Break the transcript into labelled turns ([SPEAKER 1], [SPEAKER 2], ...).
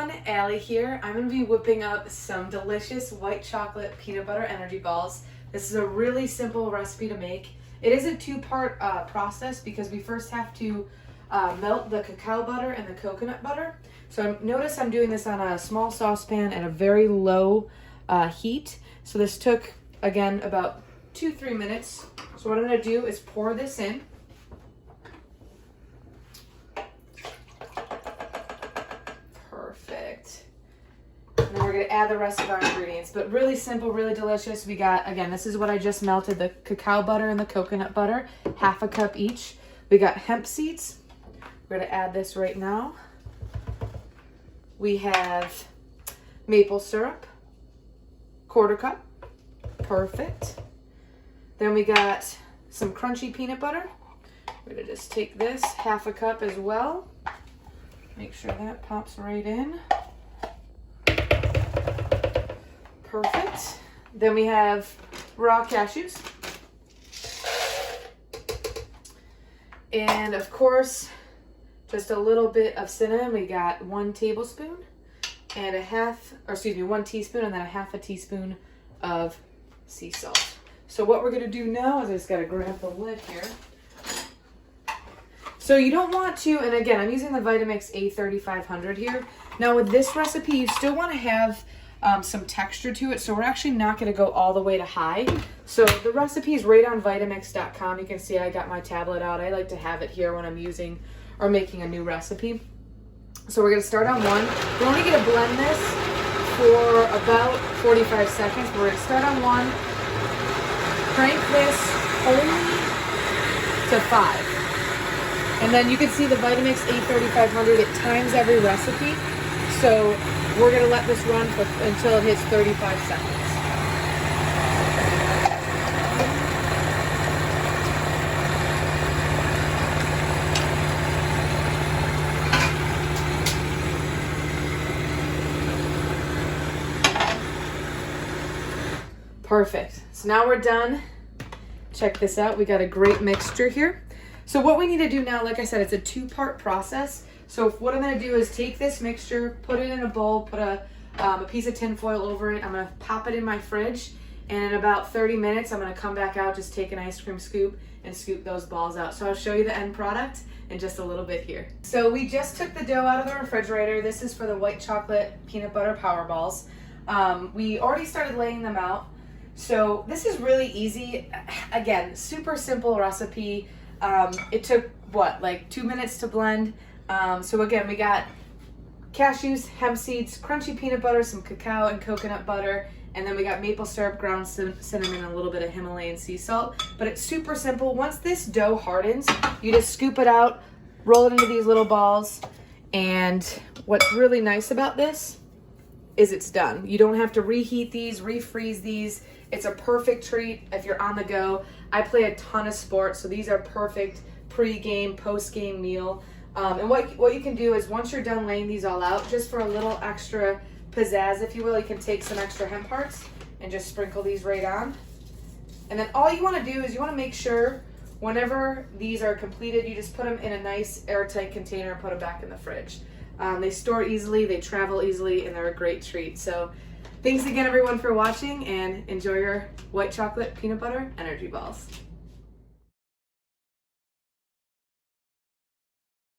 [SPEAKER 1] everyone, Allie here. I'm going to be whipping up some delicious white chocolate peanut butter energy balls. This is a really simple recipe to make. It is a two-part process because we first have to melt the cacao butter and the coconut butter. So notice I'm doing this on a small saucepan at a very low heat. So this took, again, about 2-3 minutes. So what I'm going to do is pour this in. Perfect. And then we're going to add the rest of our ingredients. But really simple, really delicious. We got, again, this is what I just melted, the cacao butter and the coconut butter, 1/2 cup each. We got hemp seeds. We're going to add this right now. We have maple syrup, 1/4 cup. Perfect. Then we got some crunchy peanut butter. We're going to just take this, 1/2 cup as well. Make sure that pops right in. Perfect. Then we have raw cashews. And of course, just a little bit of cinnamon. We got 1 tablespoon and 1 teaspoon and then 1/2 teaspoon of sea salt. So what we're gonna do now is I just gotta grab the lid here. So you don't want to, and again, I'm using the Vitamix A3500 here. Now with this recipe, you still wanna have some texture to it, so we're actually not gonna go all the way to high. So the recipe is right on Vitamix.com. You can see I got my tablet out. I like to have it here when I'm using or making a new recipe. So we're gonna start on 1. We're only gonna blend this for about 45 seconds. We're gonna start on 1. Crank this only to 5. And then you can see the Vitamix A3500, it times every recipe. So we're gonna let this run until it hits 35 seconds. Perfect. So now we're done. Check this out. We got a great mixture here. So what we need to do now, like I said, it's a 2-part process. So what I'm going to do is take this mixture, put it in a bowl, put a piece of tin foil over it. I'm going to pop it in my fridge. And in about 30 minutes, I'm going to come back out, just take an ice cream scoop and scoop those balls out. So I'll show you the end product in just a little bit here. So we just took the dough out of the refrigerator. This is for the white chocolate peanut butter power balls. We already started laying them out. So this is really easy. Again, super simple recipe. It took, like 2 minutes to blend. So again, we got cashews, hemp seeds, crunchy peanut butter, some cacao and coconut butter, and then we got maple syrup, ground cinnamon, and a little bit of Himalayan sea salt. But it's super simple. Once this dough hardens, you just scoop it out, roll it into these little balls, and what's really nice about this is it's done. You don't have to reheat these, refreeze these. It's a perfect treat if you're on the go. I play a ton of sports, so these are perfect pre-game, post-game meal. And what you can do is once you're done laying these all out, just for a little extra pizzazz, if you will, you can take some extra hemp hearts and just sprinkle these right on. And then all you want to do is you want to make sure whenever these are completed, you just put them in a nice airtight container and put them back in the fridge. They store easily, they travel easily, and they're a great treat. So thanks again, everyone, for watching, and enjoy your white chocolate peanut butter energy balls.